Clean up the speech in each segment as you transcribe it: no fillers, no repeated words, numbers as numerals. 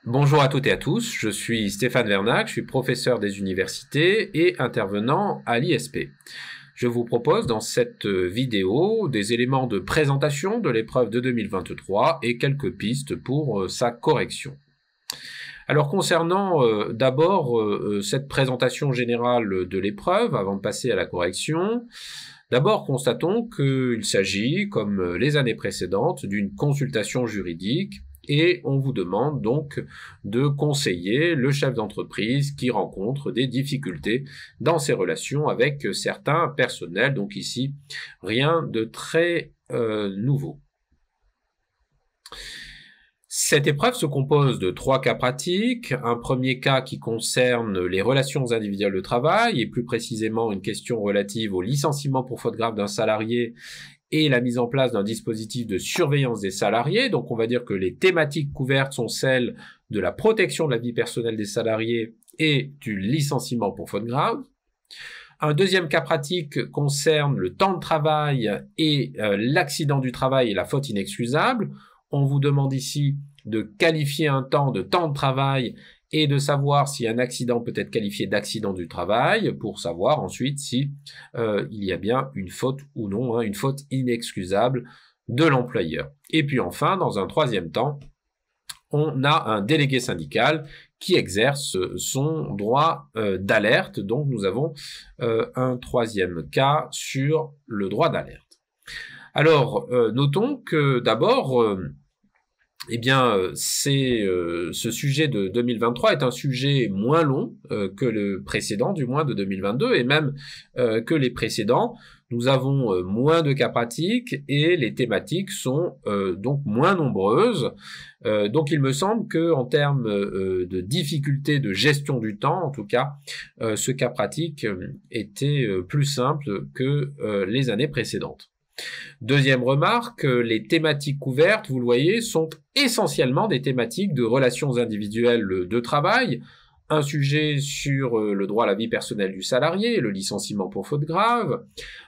Bonjour à toutes et à tous, je suis Stéphane Vernac, je suis professeur des universités et intervenant à l'ISP. Je vous propose dans cette vidéo des éléments de présentation de l'épreuve de 2023 et quelques pistes pour sa correction. Alors concernant d'abord cette présentation générale de l'épreuve, avant de passer à la correction, d'abord constatons qu'il s'agit, comme les années précédentes, d'une consultation juridique et on vous demande donc de conseiller le chef d'entreprise qui rencontre des difficultés dans ses relations avec certains personnels. Donc ici, rien de très nouveau. Cette épreuve se compose de 3 cas pratiques. Un premier cas qui concerne les relations individuelles de travail, et plus précisément une question relative au licenciement pour faute grave d'un salarié et la mise en place d'un dispositif de surveillance des salariés. Donc on va dire que les thématiques couvertes sont celles de la protection de la vie personnelle des salariés et du licenciement pour faute grave. Un deuxième cas pratique concerne le temps de travail et l'accident du travail et la faute inexcusable. On vous demande ici de qualifier un temps de travail et de savoir si un accident peut être qualifié d'accident du travail pour savoir ensuite si il y a bien une faute ou non, une faute inexcusable de l'employeur. Et puis enfin, dans un troisième temps, on a un délégué syndical qui exerce son droit d'alerte. Donc nous avons un troisième cas sur le droit d'alerte. Alors, notons que d'abord, ce sujet de 2023 est un sujet moins long que le précédent, du moins de 2022, et même que les précédents. Nous avons moins de cas pratiques et les thématiques sont donc moins nombreuses. Donc il me semble que en termes de difficulté de gestion du temps, en tout cas, ce cas pratique était plus simple que les années précédentes. Deuxième remarque, les thématiques couvertes, vous le voyez, sont essentiellement des thématiques de relations individuelles de travail, un sujet sur le droit à la vie personnelle du salarié, le licenciement pour faute grave,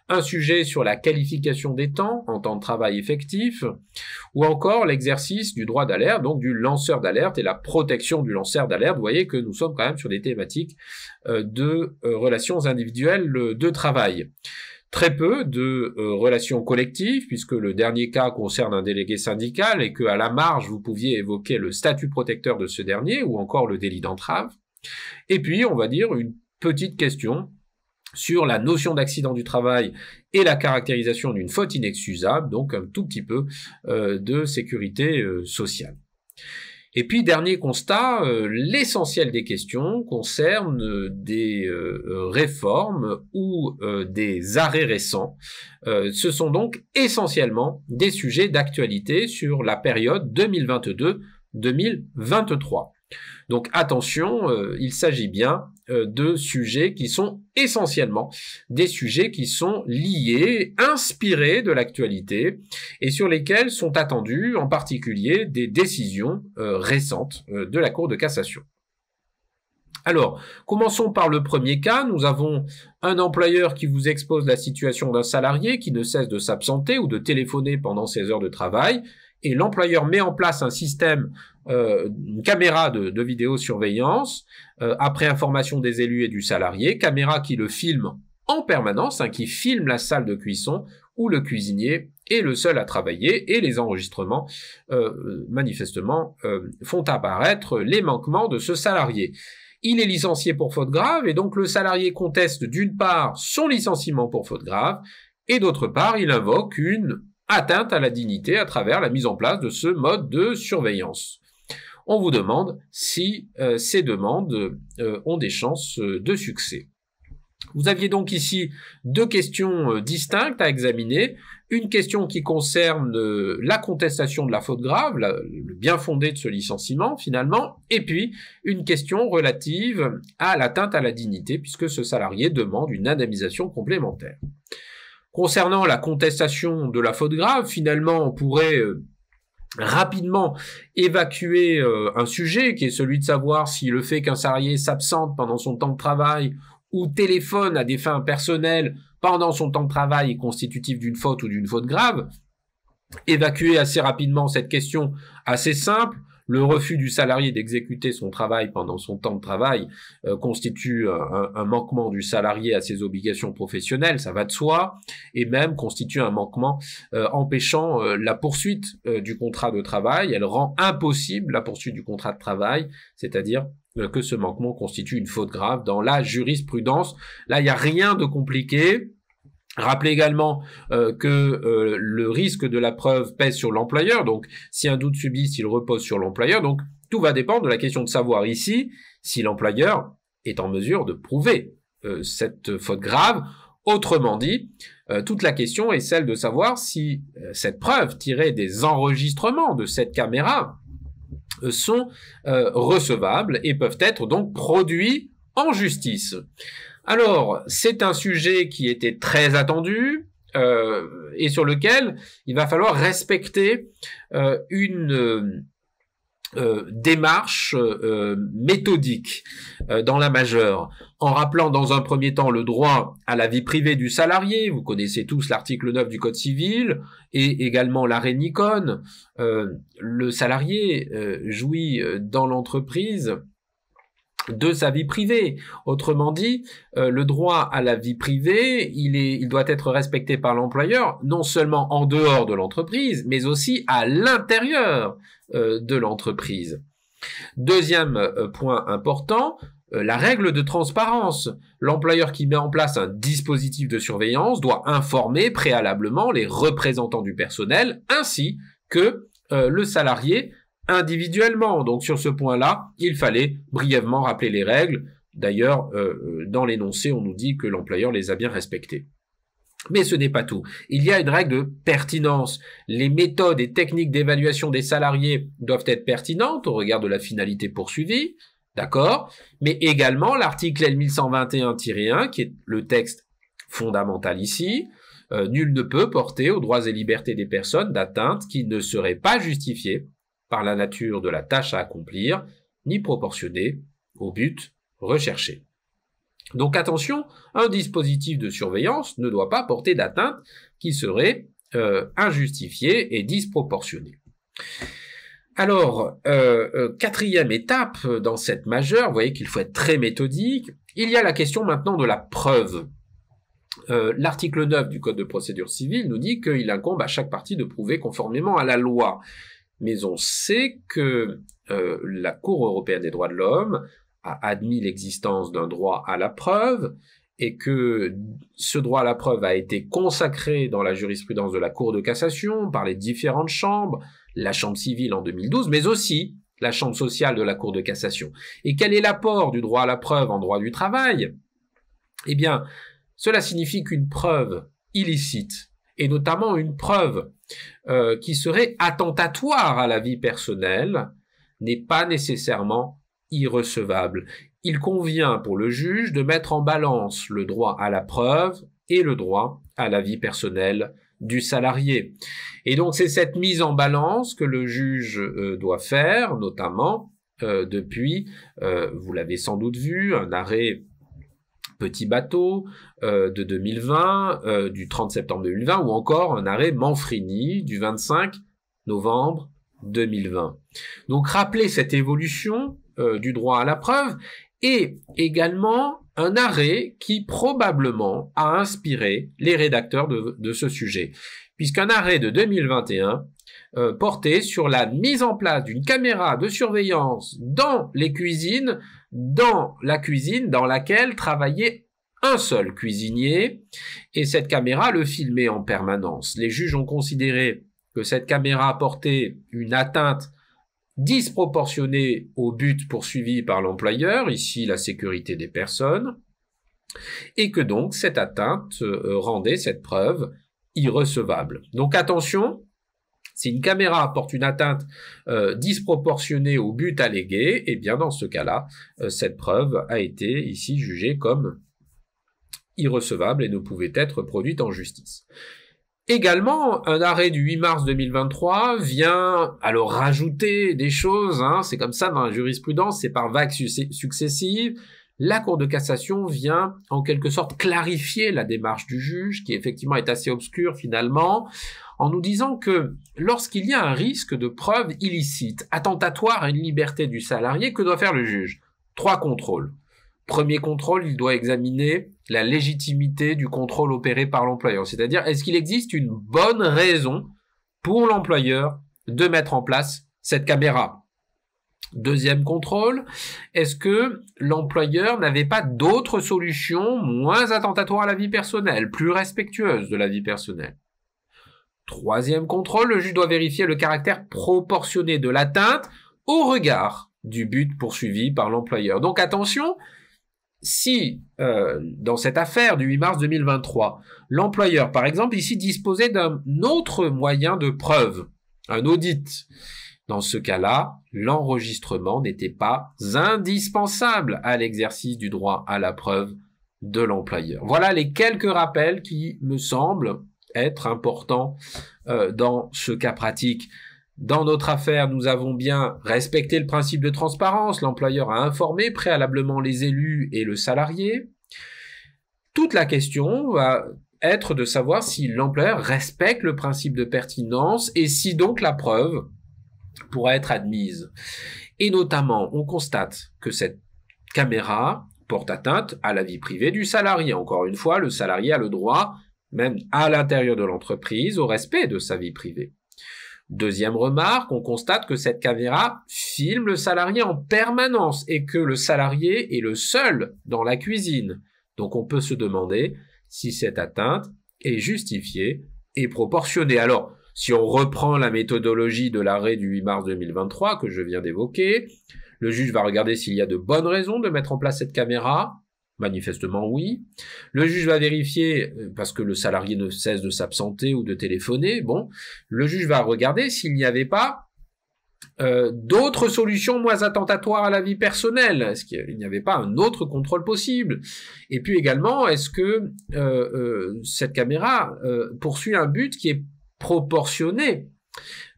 un sujet sur la qualification des temps en temps de travail effectif, ou encore l'exercice du droit d'alerte, donc du lanceur d'alerte et la protection du lanceur d'alerte. Vous voyez que nous sommes quand même sur des thématiques de relations individuelles de travail. Très peu de relations collectives, puisque le dernier cas concerne un délégué syndical et que à la marge, vous pouviez évoquer le statut protecteur de ce dernier ou encore le délit d'entrave. Et puis, on va dire une petite question sur la notion d'accident du travail et la caractérisation d'une faute inexcusable, donc un tout petit peu de sécurité sociale. Et puis, dernier constat, l'essentiel des questions concerne des réformes ou des arrêts récents. Ce sont donc essentiellement des sujets d'actualité sur la période 2022-2023. Donc attention, il s'agit bien de sujets qui sont essentiellement des sujets qui sont liés, inspirés de l'actualité et sur lesquels sont attendues en particulier des décisions récentes de la Cour de cassation. Alors, commençons par le premier cas. Nous avons un employeur qui vous expose la situation d'un salarié qui ne cesse de s'absenter ou de téléphoner pendant ses heures de travail, et l'employeur met en place un système, une caméra de vidéosurveillance, après information des élus et du salarié, caméra qui le filme en permanence, qui filme la salle de cuisson où le cuisinier est le seul à travailler, et les enregistrements, manifestement, font apparaître les manquements de ce salarié. Il est licencié pour faute grave, et donc le salarié conteste d'une part son licenciement pour faute grave, et d'autre part, il invoque une atteinte à la dignité à travers la mise en place de ce mode de surveillance. On vous demande si ces demandes ont des chances de succès. Vous aviez donc ici 2 questions distinctes à examiner. Une question qui concerne la contestation de la faute grave, le bien fondé de ce licenciement finalement, et puis une question relative à l'atteinte à la dignité, puisque ce salarié demande une indemnisation complémentaire. Concernant la contestation de la faute grave, finalement, on pourrait rapidement évacuer un sujet qui est celui de savoir si le fait qu'un salarié s'absente pendant son temps de travail ou téléphone à des fins personnelles pendant son temps de travail est constitutif d'une faute ou d'une faute grave. Évacuer assez rapidement cette question assez simple. le refus du salarié d'exécuter son travail pendant son temps de travail constitue un manquement du salarié à ses obligations professionnelles, ça va de soi, et même constitue un manquement empêchant la poursuite du contrat de travail. Elle rend impossible la poursuite du contrat de travail, c'est-à-dire que ce manquement constitue une faute grave dans la jurisprudence. Là, il n'y a rien de compliqué. Rappelez également que le risque de la preuve pèse sur l'employeur, donc si un doute subsiste, il repose sur l'employeur, donc tout va dépendre de la question de savoir ici si l'employeur est en mesure de prouver cette faute grave. Autrement dit, toute la question est celle de savoir si cette preuve tirée des enregistrements de cette caméra sont recevables et peuvent être donc produits en justice. Alors, c'est un sujet qui était très attendu et sur lequel il va falloir respecter une démarche méthodique dans la majeure, en rappelant dans un premier temps le droit à la vie privée du salarié. Vous connaissez tous l'article 9 du Code civil et également l'arrêt Nikon. Le salarié jouit dans l'entreprise de sa vie privée. Autrement dit, le droit à la vie privée, il doit être respecté par l'employeur, non seulement en dehors de l'entreprise, mais aussi à l'intérieur de l'entreprise. Deuxième point important, la règle de transparence. L'employeur qui met en place un dispositif de surveillance doit informer préalablement les représentants du personnel ainsi que le salarié individuellement. Donc sur ce point-là, il fallait brièvement rappeler les règles. D'ailleurs, dans l'énoncé, on nous dit que l'employeur les a bien respectées. Mais ce n'est pas tout. Il y a une règle de pertinence. Les méthodes et techniques d'évaluation des salariés doivent être pertinentes au regard de la finalité poursuivie, d'accord? Mais également l'article L1121-1, qui est le texte fondamental ici, nul ne peut porter aux droits et libertés des personnes d'atteinte qui ne seraient pas justifiées par la nature de la tâche à accomplir, ni proportionnée au but recherché. Donc attention, un dispositif de surveillance ne doit pas porter d'atteinte qui serait injustifiée et disproportionnée. Alors, quatrième étape dans cette majeure, vous voyez qu'il faut être très méthodique, il y a la question maintenant de la preuve. L'article 9 du Code de procédure civile nous dit qu'il incombe à chaque partie de prouver conformément à la loi. Mais on sait que la Cour européenne des droits de l'homme a admis l'existence d'un droit à la preuve et que ce droit à la preuve a été consacré dans la jurisprudence de la Cour de cassation par les différentes chambres, la Chambre civile en 2012, mais aussi la Chambre sociale de la Cour de cassation. Et quel est l'apport du droit à la preuve en droit du travail? Eh bien, cela signifie qu'une preuve illicite, et notamment une preuve qui serait attentatoire à la vie personnelle, n'est pas nécessairement irrecevable. Il convient pour le juge de mettre en balance le droit à la preuve et le droit à la vie personnelle du salarié. Et donc c'est cette mise en balance que le juge doit faire, notamment depuis, vous l'avez sans doute vu, un arrêt Petit Bateau de 2020, du 30 septembre 2020, ou encore un arrêt Manfrini du 25 novembre 2020. Donc rappelez cette évolution du droit à la preuve et également un arrêt qui probablement a inspiré les rédacteurs de ce sujet, puisqu'un arrêt de 2021 portait sur la mise en place d'une caméra de surveillance dans les cuisines, dans la cuisine dans laquelle travaillait un seul cuisinier, et cette caméra le filmait en permanence. Les juges ont considéré que cette caméra apportait une atteinte disproportionnée au but poursuivi par l'employeur, ici la sécurité des personnes, et que donc cette atteinte rendait cette preuve irrecevable. Donc attention, si une caméra apporte une atteinte disproportionnée au but allégué, eh bien dans ce cas-là, cette preuve a été ici jugée comme irrecevable et ne pouvait être produite en justice. Également, un arrêt du 8 mars 2023 vient alors rajouter des choses, c'est comme ça dans la jurisprudence, c'est par vagues successives. la Cour de cassation vient en quelque sorte clarifier la démarche du juge, qui effectivement est assez obscure finalement, en nous disant que lorsqu'il y a un risque de preuve illicite, attentatoire à une liberté du salarié, que doit faire le juge? 3 contrôles. Premier contrôle, il doit examiner la légitimité du contrôle opéré par l'employeur, c'est-à-dire est-ce qu'il existe une bonne raison pour l'employeur de mettre en place cette caméra. Deuxième contrôle, est-ce que l'employeur n'avait pas d'autres solutions moins attentatoires à la vie personnelle, plus respectueuses de la vie personnelle? Troisième contrôle, le juge doit vérifier le caractère proportionné de l'atteinte au regard du but poursuivi par l'employeur. Donc attention, si dans cette affaire du 8 mars 2023, l'employeur, par exemple, ici disposait d'un autre moyen de preuve, un audit, dans ce cas-là, l'enregistrement n'était pas indispensable à l'exercice du droit à la preuve de l'employeur. Voilà les quelques rappels qui me semblent être importants dans ce cas pratique. Dans notre affaire, nous avons bien respecté le principe de transparence. L'employeur a informé préalablement les élus et le salarié. Toute la question va être de savoir si l'employeur respecte le principe de pertinence et si donc la preuve pourra être admise. Et notamment, on constate que cette caméra porte atteinte à la vie privée du salarié. Encore une fois, le salarié a le droit, même à l'intérieur de l'entreprise, au respect de sa vie privée. Deuxième remarque, on constate que cette caméra filme le salarié en permanence et que le salarié est le seul dans la cuisine. Donc on peut se demander si cette atteinte est justifiée et proportionnée. Alors, si on reprend la méthodologie de l'arrêt du 8 mars 2023 que je viens d'évoquer, le juge va regarder s'il y a de bonnes raisons de mettre en place cette caméra. Manifestement oui. Le juge va vérifier, parce que le salarié ne cesse de s'absenter ou de téléphoner, bon, le juge va regarder s'il n'y avait pas d'autres solutions moins attentatoires à la vie personnelle. Est-ce qu'il n'y avait pas un autre contrôle possible? Et puis également, est-ce que cette caméra poursuit un but qui est proportionné?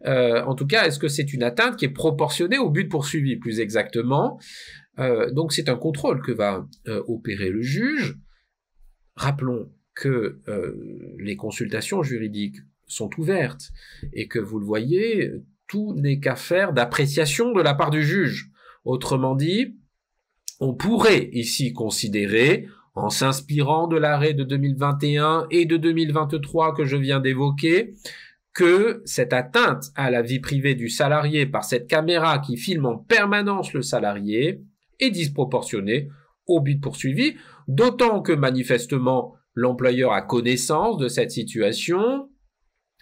En tout cas, est-ce que c'est une atteinte qui est proportionnée au but poursuivi, plus exactement? Donc c'est un contrôle que va opérer le juge. Rappelons que les consultations juridiques sont ouvertes et que vous le voyez, tout n'est qu'affaire d'appréciation de la part du juge. Autrement dit, on pourrait ici considérer, en s'inspirant de l'arrêt de 2021 et de 2023 que je viens d'évoquer, que cette atteinte à la vie privée du salarié par cette caméra qui filme en permanence le salarié est disproportionnée au but poursuivi, d'autant que manifestement l'employeur a connaissance de cette situation,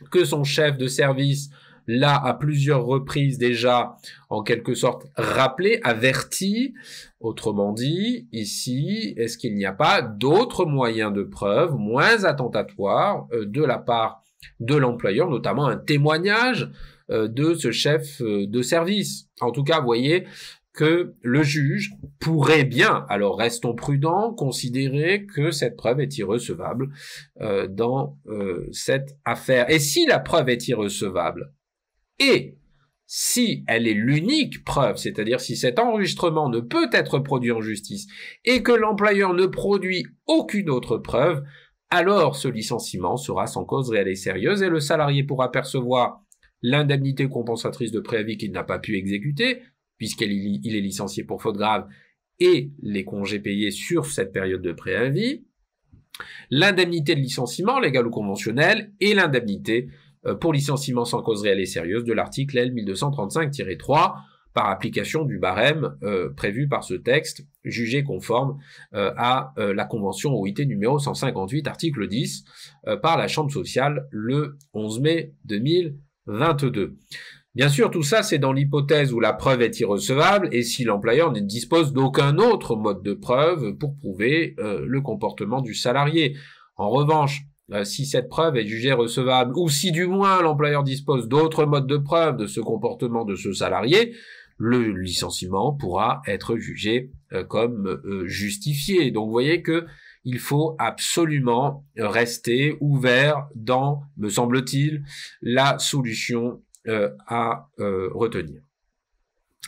que son chef de service l'a à plusieurs reprises déjà en quelque sorte rappelé, averti. Autrement dit, ici, est-ce qu'il n'y a pas d'autres moyens de preuve moins attentatoires de la part de l'employeur, notamment un témoignage de ce chef de service? En tout cas, vous voyez que le juge pourrait bien, alors restons prudents, considérer que cette preuve est irrecevable dans cette affaire. Et si la preuve est irrecevable, et si elle est l'unique preuve, c'est-à-dire si cet enregistrement ne peut être produit en justice et que l'employeur ne produit aucune autre preuve, alors ce licenciement sera sans cause réelle et sérieuse et le salarié pourra percevoir l'indemnité compensatrice de préavis qu'il n'a pas pu exécuter, puisqu'il est licencié pour faute grave, et les congés payés sur cette période de préavis, l'indemnité de licenciement, légale ou conventionnelle, et l'indemnité pour licenciement sans cause réelle et sérieuse de l'article L 1235-3, par application du barème prévu par ce texte, jugé conforme à la convention OIT numéro 158, article 10, par la Chambre sociale le 11 mai 2022. Bien sûr, tout ça, c'est dans l'hypothèse où la preuve est irrecevable et si l'employeur ne dispose d'aucun autre mode de preuve pour prouver le comportement du salarié. En revanche, si cette preuve est jugée recevable ou si du moins l'employeur dispose d'autres modes de preuve de ce comportement de ce salarié, le licenciement pourra être jugé comme justifié. Donc vous voyez que il faut absolument rester ouvert dans, me semble-t-il, la solution à retenir.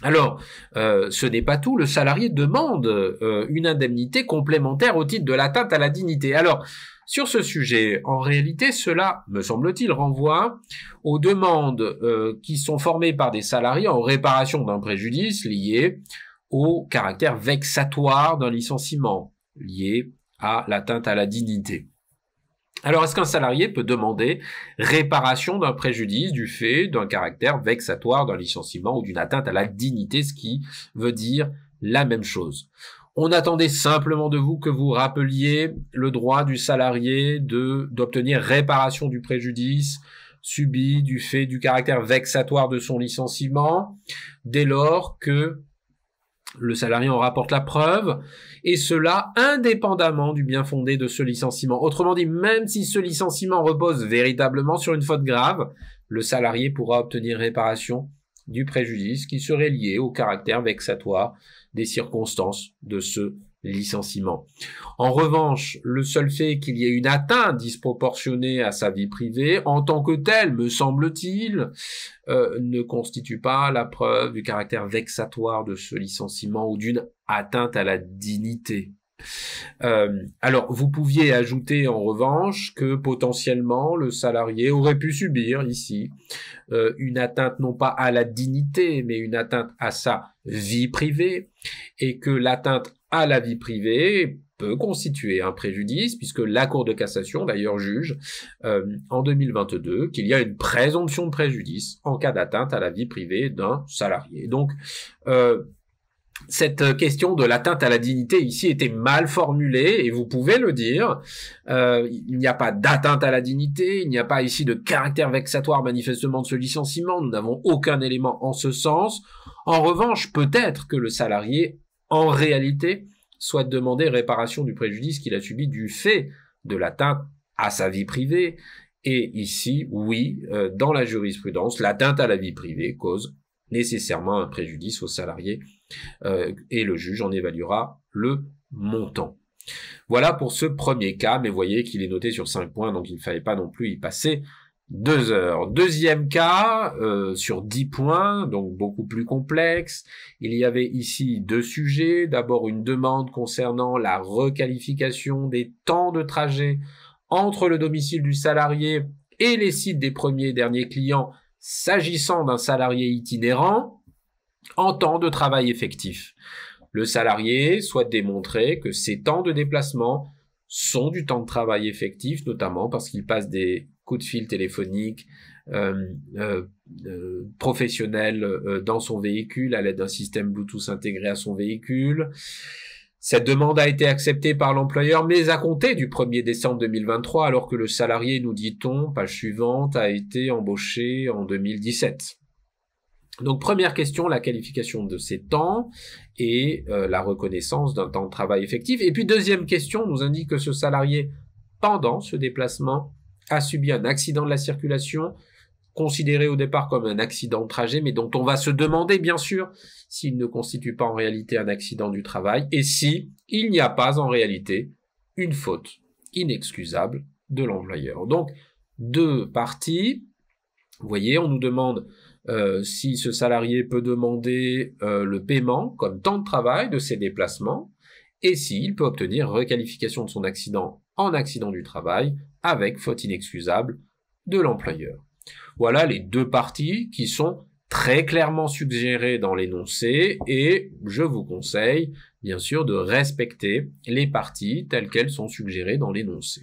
Alors, ce n'est pas tout, le salarié demande une indemnité complémentaire au titre de l'atteinte à la dignité. Alors, sur ce sujet, en réalité, cela, me semble-t-il, renvoie aux demandes qui sont formées par des salariés en réparation d'un préjudice lié au caractère vexatoire d'un licenciement, lié à l'atteinte à la dignité. Alors, est-ce qu'un salarié peut demander réparation d'un préjudice du fait d'un caractère vexatoire d'un licenciement ou d'une atteinte à la dignité, ce qui veut dire la même chose? On attendait simplement de vous que vous rappeliez le droit du salarié d'obtenir réparation du préjudice subi du fait du caractère vexatoire de son licenciement, dès lors que le salarié en rapporte la preuve, et cela indépendamment du bien fondé de ce licenciement. Autrement dit, même si ce licenciement repose véritablement sur une faute grave, le salarié pourra obtenir réparation du préjudice qui serait lié au caractère vexatoire des circonstances de ce licenciement. En revanche, le seul fait qu'il y ait une atteinte disproportionnée à sa vie privée, en tant que telle, me semble-t-il, ne constitue pas la preuve du caractère vexatoire de ce licenciement ou d'une atteinte à la dignité. Alors, vous pouviez ajouter en revanche que potentiellement le salarié aurait pu subir ici une atteinte non pas à la dignité, mais une atteinte à sa vie privée, et que l'atteinte à la vie privée peut constituer un préjudice, puisque la Cour de cassation d'ailleurs juge en 2022 qu'il y a une présomption de préjudice en cas d'atteinte à la vie privée d'un salarié. Donc, cette question de l'atteinte à la dignité ici était mal formulée, et vous pouvez le dire. Il n'y a pas d'atteinte à la dignité, il n'y a pas ici de caractère vexatoire manifestement de ce licenciement, nous n'avons aucun élément en ce sens. En revanche, peut-être que le salarié, en réalité, souhaite demander réparation du préjudice qu'il a subi du fait de l'atteinte à sa vie privée. Et ici, oui, dans la jurisprudence, l'atteinte à la vie privée cause nécessairement un préjudice au salarié, et le juge en évaluera le montant. Voilà pour ce premier cas, mais voyez qu'il est noté sur 5 points, donc il ne fallait pas non plus y passer 2 heures. Deuxième cas, sur 10 points, donc beaucoup plus complexe. Il y avait ici 2 sujets. D'abord, une demande concernant la requalification des temps de trajet entre le domicile du salarié et les sites des premiers et derniers clients, s'agissant d'un salarié itinérant en temps de travail effectif. Le salarié souhaite démontrer que ces temps de déplacement sont du temps de travail effectif, notamment parce qu'il passe des coups de fil téléphoniques professionnels dans son véhicule à l'aide d'un système Bluetooth intégré à son véhicule. Cette demande a été acceptée par l'employeur, mais à compter du 1er décembre 2023, alors que le salarié, nous dit-on, page suivante, a été embauché en 2017. Donc, première question, la qualification de ces temps et la reconnaissance d'un temps de travail effectif. Et puis, deuxième question, nous indique que ce salarié, pendant ce déplacement, a subi un accident de la circulation, considéré au départ comme un accident de trajet, mais dont on va se demander, bien sûr, s'il ne constitue pas en réalité un accident du travail, et si il n'y a pas en réalité une faute inexcusable de l'employeur. Donc, 2 parties. Vous voyez, on nous demande si ce salarié peut demander le paiement comme temps de travail de ses déplacements, et s'il peut obtenir requalification de son accident en accident du travail avec faute inexcusable de l'employeur. Voilà les 2 parties qui sont très clairement suggérées dans l'énoncé, et je vous conseille bien sûr de respecter les parties telles qu'elles sont suggérées dans l'énoncé.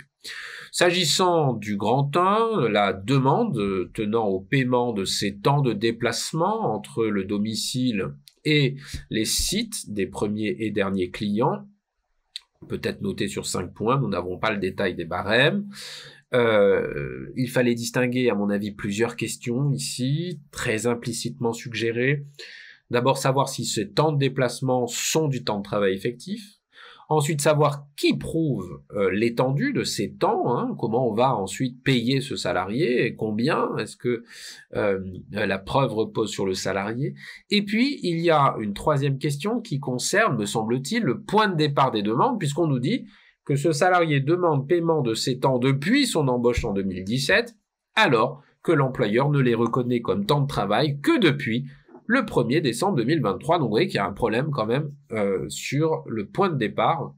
S'agissant du grand 1, la demande tenant au paiement de ces temps de déplacement entre le domicile et les sites des premiers et derniers clients, peut-être noté sur 5 points, nous n'avons pas le détail des barèmes. Il fallait distinguer, à mon avis, plusieurs questions ici, très implicitement suggérées. D'abord, savoir si ces temps de déplacement sont du temps de travail effectif. Ensuite, savoir qui prouve l'étendue de ces temps, comment on va ensuite payer ce salarié, et combien, est-ce que la preuve repose sur le salarié. Et puis, il y a une 3e question qui concerne, me semble-t-il, le point de départ des demandes, puisqu'on nous dit que ce salarié demande paiement de ces temps depuis son embauche en 2017, alors que l'employeur ne les reconnaît comme temps de travail que depuis le 1er décembre 2023. Donc vous voyez qu'il y a un problème quand même sur le point de départ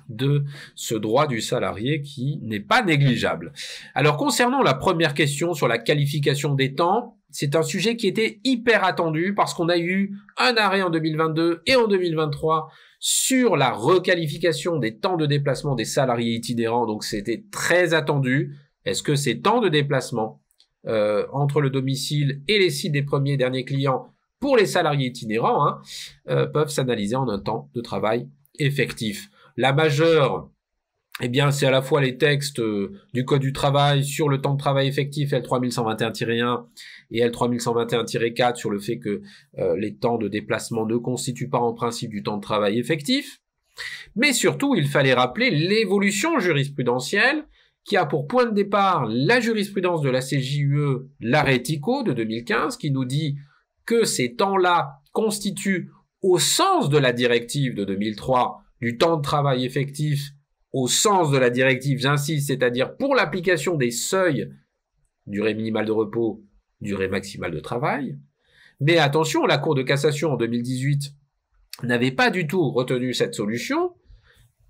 de ce droit du salarié qui n'est pas négligeable. Alors concernant la première question sur la qualification des temps, c'est un sujet qui était hyper attendu parce qu'on a eu un arrêt en 2022 et en 2023 sur la requalification des temps de déplacement des salariés itinérants, donc c'était très attendu. Est-ce que ces temps de déplacement entre le domicile et les sites des premiers et derniers clients pour les salariés itinérants peuvent s'analyser en un temps de travail effectif? La majeure, eh bien, c'est à la fois les textes du Code du travail sur le temps de travail effectif L3121-1 et L3121-4 sur le fait que les temps de déplacement ne constituent pas en principe du temps de travail effectif. Mais surtout, il fallait rappeler l'évolution jurisprudentielle qui a pour point de départ la jurisprudence de la CJUE, l'arrêt TICO de 2015, qui nous dit que ces temps-là constituent, au sens de la directive de 2003, du temps de travail effectif au sens de la directive, j'insiste, c'est-à-dire pour l'application des seuils, durée minimale de repos, durée maximale de travail. Mais attention, la Cour de cassation en 2018 n'avait pas du tout retenu cette solution.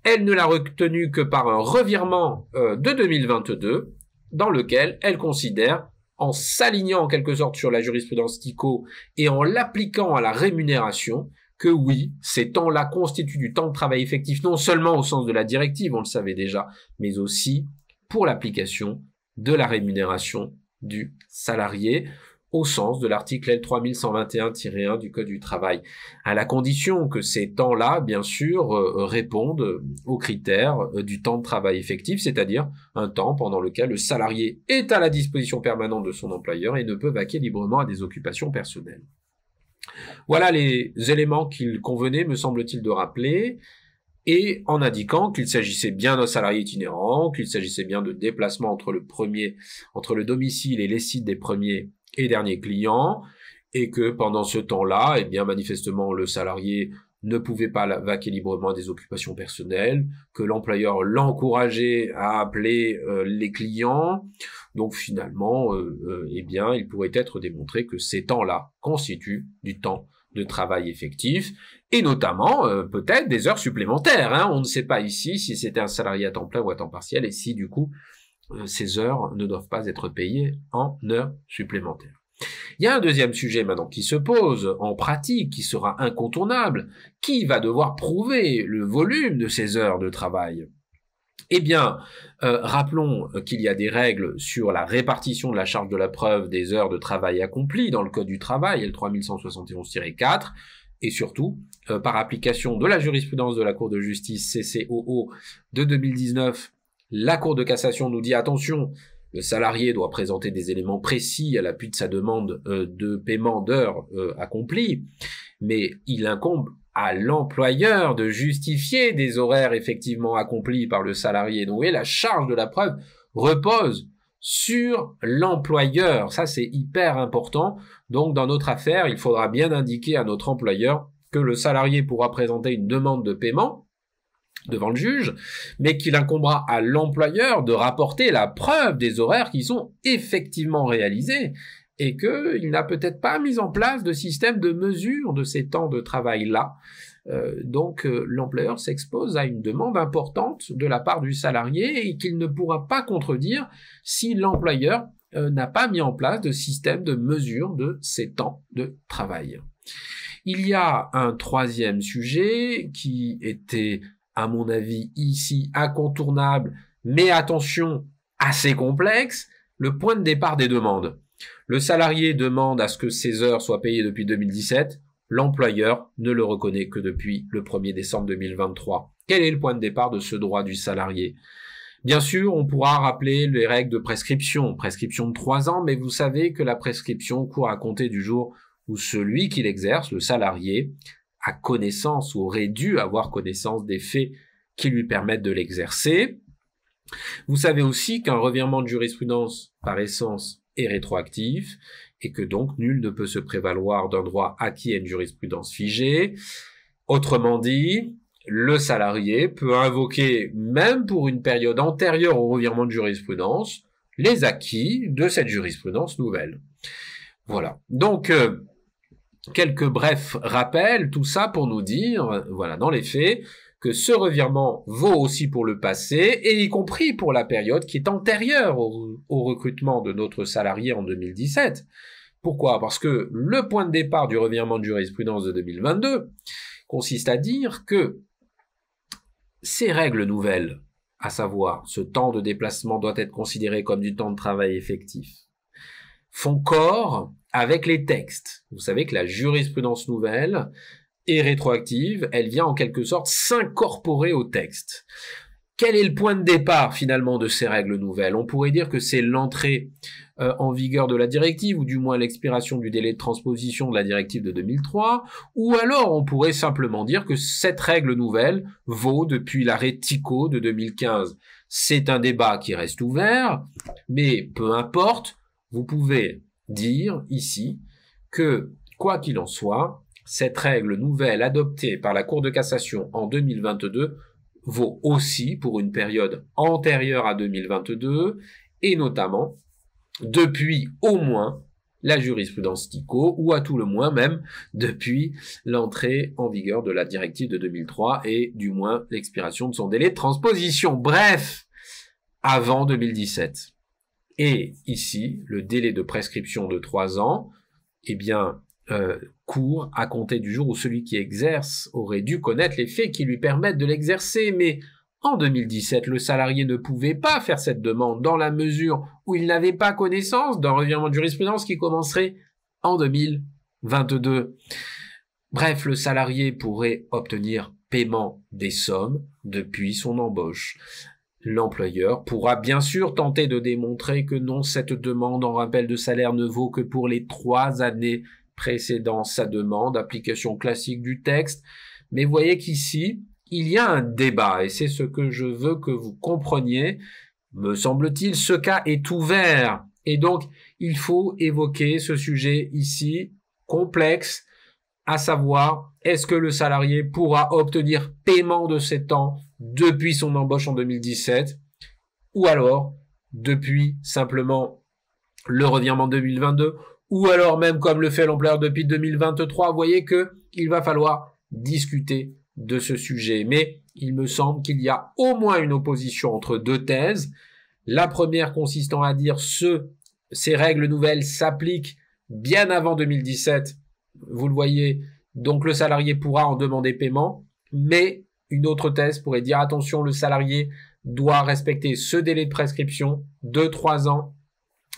Elle ne l'a retenue que par un revirement de 2022, dans lequel elle considère, en s'alignant en quelque sorte sur la jurisprudence TICO et en l'appliquant à la rémunération, que oui, ces temps-là constituent du temps de travail effectif, non seulement au sens de la directive, on le savait déjà, mais aussi pour l'application de la rémunération du salarié, au sens de l'article L3121-1 du Code du travail, à la condition que ces temps-là, bien sûr, répondent aux critères du temps de travail effectif, c'est-à-dire un temps pendant lequel le salarié est à la disposition permanente de son employeur et ne peut vaquer librement à des occupations personnelles. Voilà les éléments qu'il convenait, me semble-t-il, de rappeler, et en indiquant qu'il s'agissait bien d'un salarié itinérant, qu'il s'agissait bien de déplacement entre le domicile et les sites des premiers et derniers clients, et que pendant ce temps-là, eh bien, manifestement, le salarié ne pouvait pas vaquer librement à des occupations personnelles, que l'employeur l'encourageait à appeler les clients. Donc finalement, eh bien, il pourrait être démontré que ces temps-là constituent du temps de travail effectif, et notamment peut-être des heures supplémentaires. On ne sait pas ici si c'était un salarié à temps plein ou à temps partiel, et si du coup, ces heures ne doivent pas être payées en heures supplémentaires. Il y a un deuxième sujet maintenant qui se pose en pratique, qui sera incontournable. Qui va devoir prouver le volume de ces heures de travail? Eh bien, rappelons qu'il y a des règles sur la répartition de la charge de la preuve des heures de travail accomplies dans le Code du travail, L3171-4, et surtout, par application de la jurisprudence de la Cour de justice CCOO de 2019, la Cour de cassation nous dit attention, le salarié doit présenter des éléments précis à l'appui de sa demande de paiement d'heures accomplies, mais il incombe à l'employeur de justifier des horaires effectivement accomplis par le salarié. Donc, vous voyez, la charge de la preuve repose sur l'employeur. Ça, c'est hyper important. Donc, dans notre affaire, il faudra bien indiquer à notre employeur que le salarié pourra présenter une demande de paiement devant le juge, mais qu'il incombera à l'employeur de rapporter la preuve des horaires qui sont effectivement réalisés, et qu'il n'a peut-être pas mis en place de système de mesure de ces temps de travail-là. Donc l'employeur s'expose à une demande importante de la part du salarié et qu'il ne pourra pas contredire si l'employeur n'a pas mis en place de système de mesure de ces temps de travail. Il y a un troisième sujet qui était, à mon avis, ici incontournable, mais attention, assez complexe, le point de départ des demandes. Le salarié demande à ce que ses heures soient payées depuis 2017, l'employeur ne le reconnaît que depuis le 1er décembre 2023. Quel est le point de départ de ce droit du salarié? Bien sûr, on pourra rappeler les règles de prescription de 3 ans, mais vous savez que la prescription court à compter du jour où celui qui l'exerce, le salarié, a connaissance ou aurait dû avoir connaissance des faits qui lui permettent de l'exercer. Vous savez aussi qu'un revirement de jurisprudence, par essence, est rétroactif, et que donc nul ne peut se prévaloir d'un droit acquis à une jurisprudence figée. Autrement dit, le salarié peut invoquer, même pour une période antérieure au revirement de jurisprudence, les acquis de cette jurisprudence nouvelle. Voilà. Donc, quelques brefs rappels, tout ça pour nous dire, voilà, dans les faits, que ce revirement vaut aussi pour le passé, et y compris pour la période qui est antérieure au recrutement de notre salarié en 2017. Pourquoi? Parce que le point de départ du revirement de jurisprudence de 2022 consiste à dire que ces règles nouvelles, à savoir ce temps de déplacement doit être considéré comme du temps de travail effectif, font corps avec les textes. Vous savez que la jurisprudence nouvelle est rétroactive, elle vient en quelque sorte s'incorporer au texte. Quel est le point de départ finalement de ces règles nouvelles? On pourrait dire que c'est l'entrée en vigueur de la directive, ou du moins l'expiration du délai de transposition de la directive de 2003, ou alors on pourrait simplement dire que cette règle nouvelle vaut depuis l'arrêt TICO de 2015. C'est un débat qui reste ouvert, mais peu importe, vous pouvez dire ici que, quoi qu'il en soit, cette règle nouvelle adoptée par la Cour de cassation en 2022 vaut aussi pour une période antérieure à 2022, et notamment depuis au moins la jurisprudence TICO, ou à tout le moins même depuis l'entrée en vigueur de la directive de 2003 et du moins l'expiration de son délai de transposition. Bref, avant 2017. Et ici, le délai de prescription de 3 ans, eh bien, court à compter du jour où celui qui exerce aurait dû connaître les faits qui lui permettent de l'exercer. Mais en 2017, le salarié ne pouvait pas faire cette demande dans la mesure où il n'avait pas connaissance d'un revirement de jurisprudence qui commencerait en 2022. Bref, le salarié pourrait obtenir paiement des sommes depuis son embauche. L'employeur pourra bien sûr tenter de démontrer que non, cette demande en rappel de salaire ne vaut que pour les 3 années précédant sa demande, application classique du texte. Mais voyez qu'ici, il y a un débat, et c'est ce que je veux que vous compreniez. Me semble-t-il, ce cas est ouvert, et donc il faut évoquer ce sujet ici, complexe, à savoir, est-ce que le salarié pourra obtenir paiement de ses temps depuis son embauche en 2017, ou alors depuis simplement le revirement 2022, ou alors même comme le fait l'employeur depuis 2023. Vous voyez que il va falloir discuter de ce sujet. Mais il me semble qu'il y a au moins une opposition entre 2 thèses. La première consistant à dire ces règles nouvelles s'appliquent bien avant 2017. Vous le voyez, donc le salarié pourra en demander paiement, mais une autre thèse pourrait dire attention, le salarié doit respecter ce délai de prescription de 3 ans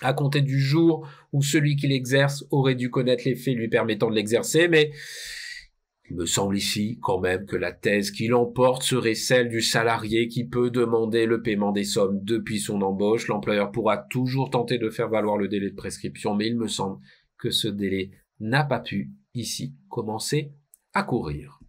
à compter du jour où celui qui l'exerce aurait dû connaître les faits lui permettant de l'exercer. Mais il me semble ici quand même que la thèse qui l'emporte serait celle du salarié qui peut demander le paiement des sommes depuis son embauche. L'employeur pourra toujours tenter de faire valoir le délai de prescription, mais il me semble que ce délai n'a pas pu ici commencer à courir.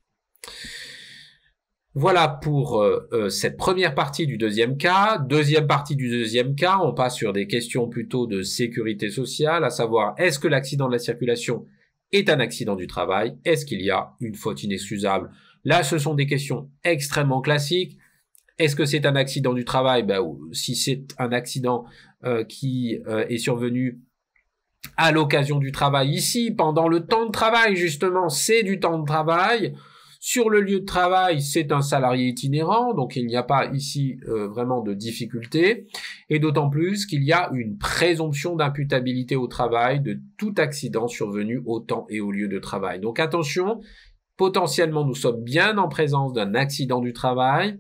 Voilà pour cette première partie du deuxième cas. Deuxième partie du deuxième cas, on passe sur des questions plutôt de sécurité sociale, à savoir est-ce que l'accident de la circulation est un accident du travail? Est-ce qu'il y a une faute inexcusable? Là, ce sont des questions extrêmement classiques. Est-ce que c'est un accident du travail? Si c'est un accident qui est survenu à l'occasion du travail, ici, pendant le temps de travail, justement, c'est du temps de travail. Sur le lieu de travail, c'est un salarié itinérant, donc il n'y a pas ici vraiment de difficulté, et d'autant plus qu'il y a une présomption d'imputabilité au travail de tout accident survenu au temps et au lieu de travail. Donc attention, potentiellement nous sommes bien en présence d'un accident du travail,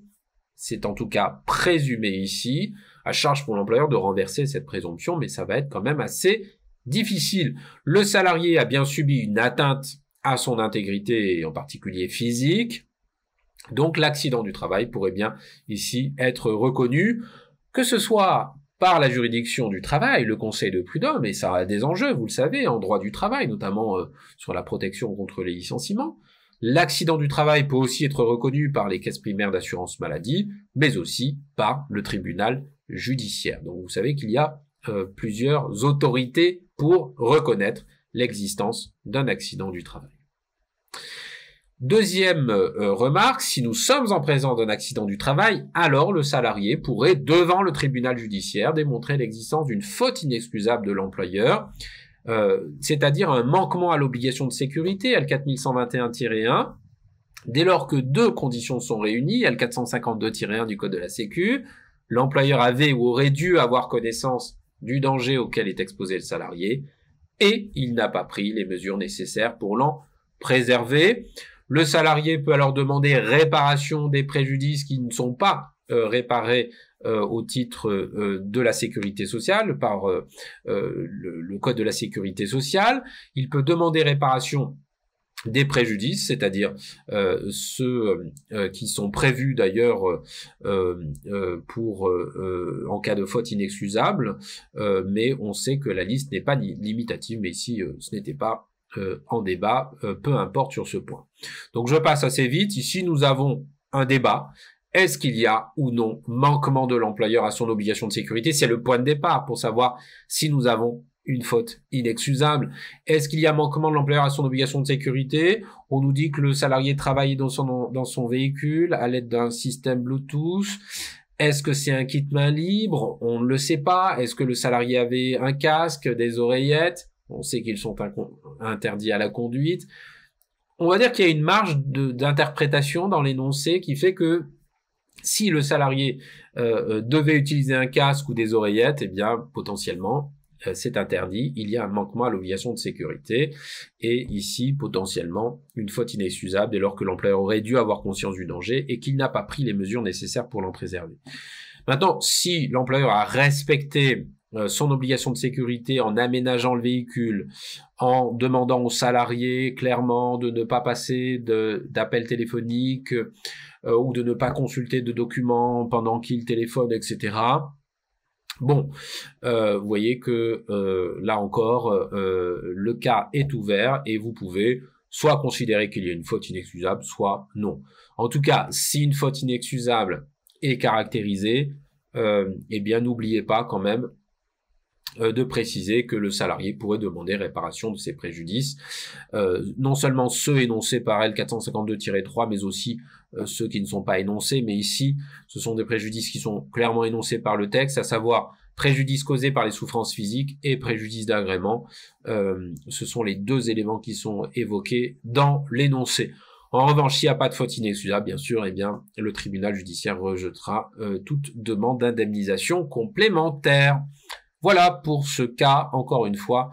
c'est en tout cas présumé ici, à charge pour l'employeur de renverser cette présomption, mais ça va être quand même assez difficile. Le salarié a bien subi une atteinte à son intégrité, et en particulier physique. Donc l'accident du travail pourrait bien ici être reconnu, que ce soit par la juridiction du travail, le conseil de prud'homme, et ça a des enjeux, vous le savez, en droit du travail, notamment sur la protection contre les licenciements. L'accident du travail peut aussi être reconnu par les caisses primaires d'assurance maladie, mais aussi par le tribunal judiciaire. Donc vous savez qu'il y a plusieurs autorités pour reconnaître l'existence d'un accident du travail. Deuxième remarque, si nous sommes en présence d'un accident du travail, alors le salarié pourrait, devant le tribunal judiciaire, démontrer l'existence d'une faute inexcusable de l'employeur. c'est-à-dire un manquement à l'obligation de sécurité, L4121-1, dès lors que deux conditions sont réunies, L452-1 du Code de la Sécu, l'employeur avait ou aurait dû avoir connaissance du danger auquel est exposé le salarié, et il n'a pas pris les mesures nécessaires pour l'en préserver. Le salarié peut alors demander réparation des préjudices qui ne sont pas réparés au titre de la sécurité sociale par le Code de la sécurité sociale. Il peut demander réparation des préjudices, c'est-à-dire ceux qui sont prévus d'ailleurs pour en cas de faute inexcusable, mais on sait que la liste n'est pas limitative, mais ici ce n'était pas en débat, peu importe sur ce point. Donc je passe assez vite. Ici nous avons un débat. Est-ce qu'il y a ou non manquement de l'employeur à son obligation de sécurité? C'est le point de départ pour savoir si nous avons une faute inexcusable. Est-ce qu'il y a manquement de l'employeur à son obligation de sécurité? On nous dit que le salarié travaillait dans son véhicule à l'aide d'un système Bluetooth. Est-ce que c'est un kit main libre? On ne le sait pas. Est-ce que le salarié avait un casque, des oreillettes? On sait qu'ils sont interdits à la conduite. On va dire qu'il y a une marge d'interprétation dans l'énoncé qui fait que si le salarié devait utiliser un casque ou des oreillettes, eh bien potentiellement c'est interdit, il y a un manquement à l'obligation de sécurité, et ici, potentiellement, une faute inexcusable dès lors que l'employeur aurait dû avoir conscience du danger et qu'il n'a pas pris les mesures nécessaires pour l'en préserver. Maintenant, si l'employeur a respecté son obligation de sécurité en aménageant le véhicule, en demandant aux salariés clairement de ne pas passer d'appels téléphoniques ou de ne pas consulter de documents pendant qu'il téléphone, etc., bon, vous voyez que là encore, le cas est ouvert et vous pouvez soit considérer qu'il y a une faute inexcusable, soit non. En tout cas, si une faute inexcusable est caractérisée, eh bien n'oubliez pas quand même de préciser que le salarié pourrait demander réparation de ses préjudices, non seulement ceux énoncés par L452-3, mais aussi ceux qui ne sont pas énoncés, mais ici, ce sont des préjudices qui sont clairement énoncés par le texte, à savoir préjudice causé par les souffrances physiques et préjudice d'agrément. Ce sont les deux éléments qui sont évoqués dans l'énoncé. En revanche, s'il n'y a pas de faute inexcusable, bien sûr, eh bien, le tribunal judiciaire rejettera toute demande d'indemnisation complémentaire. Voilà pour ce cas, encore une fois,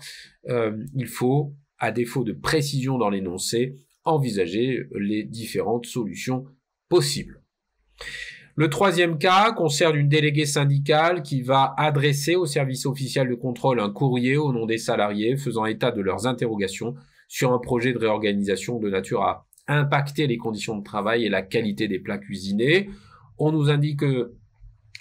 il faut, à défaut de précision dans l'énoncé, envisager les différentes solutions possibles. Le troisième cas concerne une déléguée syndicale qui va adresser au service officiel de contrôle un courrier au nom des salariés faisant état de leurs interrogations sur un projet de réorganisation de nature à impacter les conditions de travail et la qualité des plats cuisinés. On nous indique que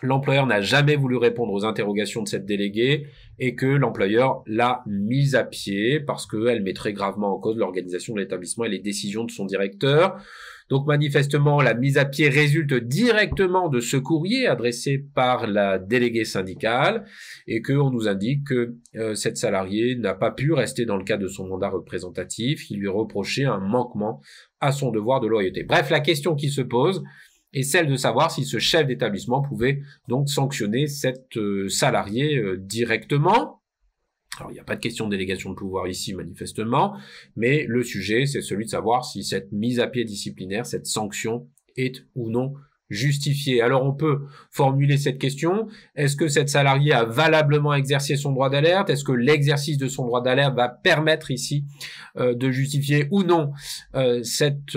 l'employeur n'a jamais voulu répondre aux interrogations de cette déléguée et que l'employeur l'a mise à pied parce qu'elle mettrait gravement en cause l'organisation de l'établissement et les décisions de son directeur. Donc manifestement, la mise à pied résulte directement de ce courrier adressé par la déléguée syndicale et qu'on nous indique que cette salariée n'a pas pu rester dans le cadre de son mandat représentatif, qui lui reprochait un manquement à son devoir de loyauté. Bref, la question qui se pose est celle de savoir si ce chef d'établissement pouvait donc sanctionner cette salariée directement. Alors, il n'y a pas de question de délégation de pouvoir ici, manifestement, mais le sujet, c'est celui de savoir si cette mise à pied disciplinaire, cette sanction, est ou non justifiée. Alors, on peut formuler cette question. Est-ce que cette salariée a valablement exercé son droit d'alerte? Est-ce que l'exercice de son droit d'alerte va permettre ici de justifier ou non cette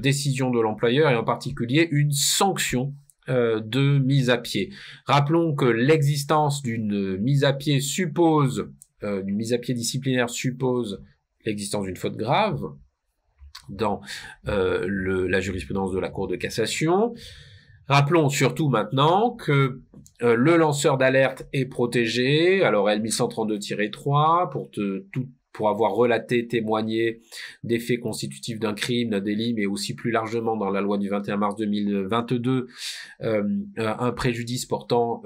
décision de l'employeur et en particulier une sanction de mise à pied? Rappelons que l'existence d'une mise à pied suppose une mise à pied disciplinaire suppose l'existence d'une faute grave dans la jurisprudence de la Cour de cassation. Rappelons surtout maintenant que le lanceur d'alerte est protégé, alors L1132-3, pour avoir relaté, témoigné des faits constitutifs d'un crime, d'un délit, mais aussi plus largement dans la loi du 21 mars 2022, un préjudice portant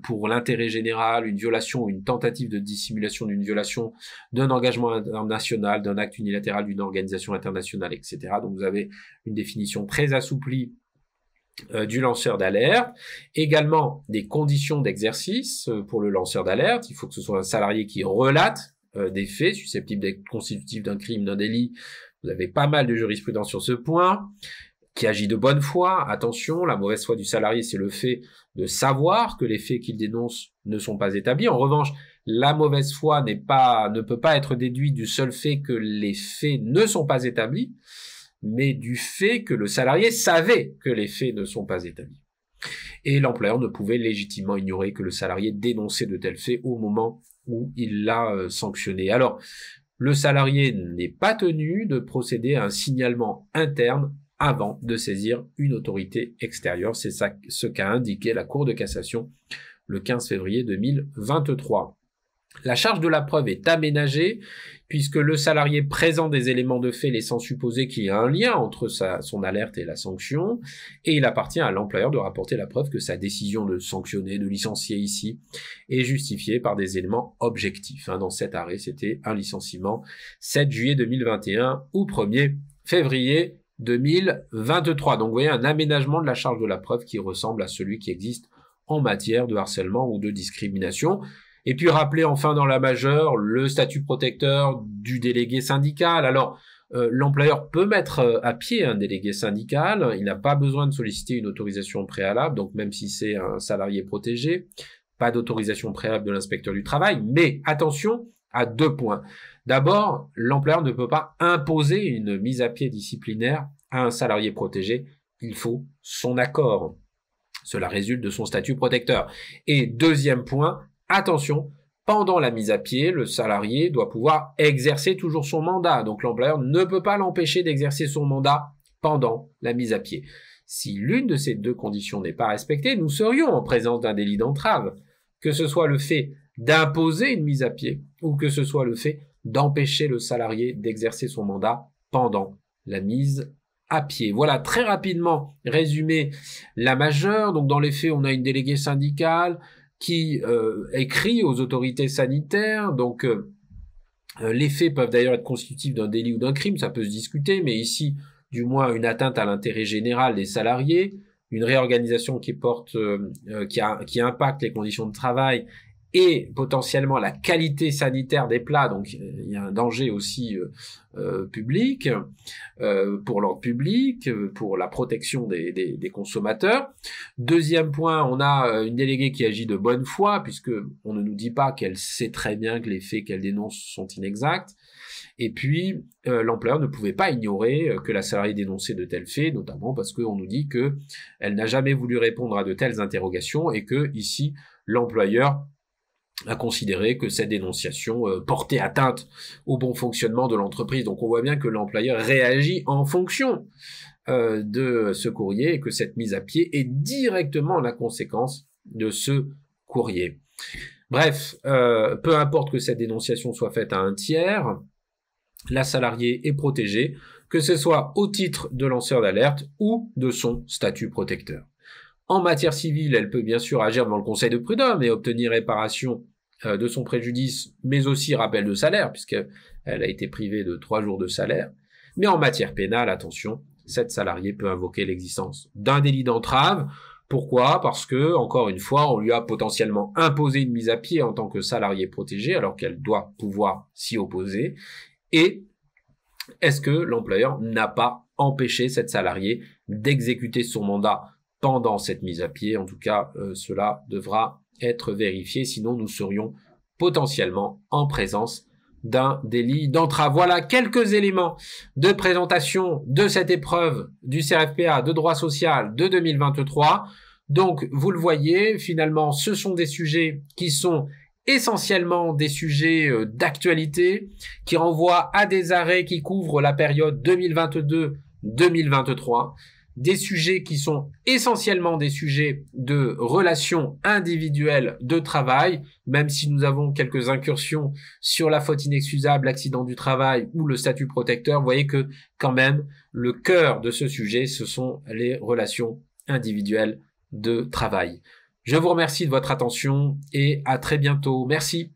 pour l'intérêt général, une violation ou une tentative de dissimulation d'une violation d'un engagement national, d'un acte unilatéral d'une organisation internationale, etc. Donc vous avez une définition très assouplie du lanceur d'alerte, également des conditions d'exercice pour le lanceur d'alerte. Il faut que ce soit un salarié qui relate des faits susceptibles d'être constitutifs d'un crime, d'un délit. Vous avez pas mal de jurisprudence sur ce point, qui agit de bonne foi. Attention, la mauvaise foi du salarié, c'est le fait de savoir que les faits qu'il dénonce ne sont pas établis. En revanche, la mauvaise foi ne peut pas être déduite du seul fait que les faits ne sont pas établis, mais du fait que le salarié savait que les faits ne sont pas établis. Et l'employeur ne pouvait légitimement ignorer que le salarié dénonçait de tels faits au moment où il l'a sanctionné. Alors, le salarié n'est pas tenu de procéder à un signalement interne avant de saisir une autorité extérieure. C'est ce qu'a indiqué la Cour de cassation le 15 février 2023. La charge de la preuve est aménagée puisque le salarié présente des éléments de fait laissant supposer qu'il y a un lien entre son alerte et la sanction, et il appartient à l'employeur de rapporter la preuve que sa décision de sanctionner, de licencier ici, est justifiée par des éléments objectifs. Dans cet arrêt, c'était un licenciement 7 juillet 2021 ou 1er février 2023. Donc vous voyez un aménagement de la charge de la preuve qui ressemble à celui qui existe en matière de harcèlement ou de discrimination. Et puis rappeler enfin dans la majeure le statut protecteur du délégué syndical. Alors l'employeur peut mettre à pied un délégué syndical, il n'a pas besoin de solliciter une autorisation préalable, donc même si c'est un salarié protégé, pas d'autorisation préalable de l'inspecteur du travail, mais attention à 2 points. D'abord, l'employeur ne peut pas imposer une mise à pied disciplinaire à un salarié protégé, il faut son accord. Cela résulte de son statut protecteur. Et deuxième point, attention, pendant la mise à pied, le salarié doit pouvoir exercer toujours son mandat. Donc l'employeur ne peut pas l'empêcher d'exercer son mandat pendant la mise à pied. Si l'une de ces 2 conditions n'est pas respectée, nous serions en présence d'un délit d'entrave, que ce soit le fait d'imposer une mise à pied ou que ce soit le fait d'empêcher le salarié d'exercer son mandat pendant la mise à pied. Voilà, très rapidement résumé la majeure. Donc dans les faits, on a une déléguée syndicale qui écrit aux autorités sanitaires. Donc les faits peuvent d'ailleurs être constitutifs d'un délit ou d'un crime, ça peut se discuter, mais ici, du moins, une atteinte à l'intérêt général des salariés, une réorganisation qui impacte les conditions de travail et potentiellement la qualité sanitaire des plats, donc il y a un danger aussi public, pour l'ordre public, pour la protection des consommateurs. Deuxième point, on a une déléguée qui agit de bonne foi, puisque on ne nous dit pas qu'elle sait très bien que les faits qu'elle dénonce sont inexacts. Et puis, l'employeur ne pouvait pas ignorer que la salariée dénonçait de tels faits, notamment parce qu'on nous dit que elle n'a jamais voulu répondre à de telles interrogations et que, ici, l'employeur a considéré que cette dénonciation portait atteinte au bon fonctionnement de l'entreprise. Donc on voit bien que l'employeur réagit en fonction de ce courrier et que cette mise à pied est directement la conséquence de ce courrier. Bref, peu importe que cette dénonciation soit faite à un tiers, la salariée est protégée, que ce soit au titre de lanceur d'alerte ou de son statut protecteur. En matière civile, elle peut bien sûr agir devant le conseil de prud'homme et obtenir réparation de son préjudice, mais aussi rappel de salaire, puisqu'elle a été privée de 3 jours de salaire. Mais en matière pénale, attention, cette salariée peut invoquer l'existence d'un délit d'entrave. Pourquoi? Parce que, encore une fois, on lui a potentiellement imposé une mise à pied en tant que salarié protégé, alors qu'elle doit pouvoir s'y opposer. Et est-ce que l'employeur n'a pas empêché cette salariée d'exécuter son mandat pendant cette mise à pied? En tout cas, cela devra être vérifié, sinon nous serions potentiellement en présence d'un délit d'entrave. Voilà quelques éléments de présentation de cette épreuve du CRFPA de droit social de 2023. Donc, vous le voyez, finalement, ce sont des sujets qui sont essentiellement des sujets d'actualité, qui renvoient à des arrêts qui couvrent la période 2022-2023. Des sujets qui sont essentiellement des sujets de relations individuelles de travail, même si nous avons quelques incursions sur la faute inexcusable, l'accident du travail ou le statut protecteur. Vous voyez que quand même le cœur de ce sujet, ce sont les relations individuelles de travail. Je vous remercie de votre attention et à très bientôt. Merci.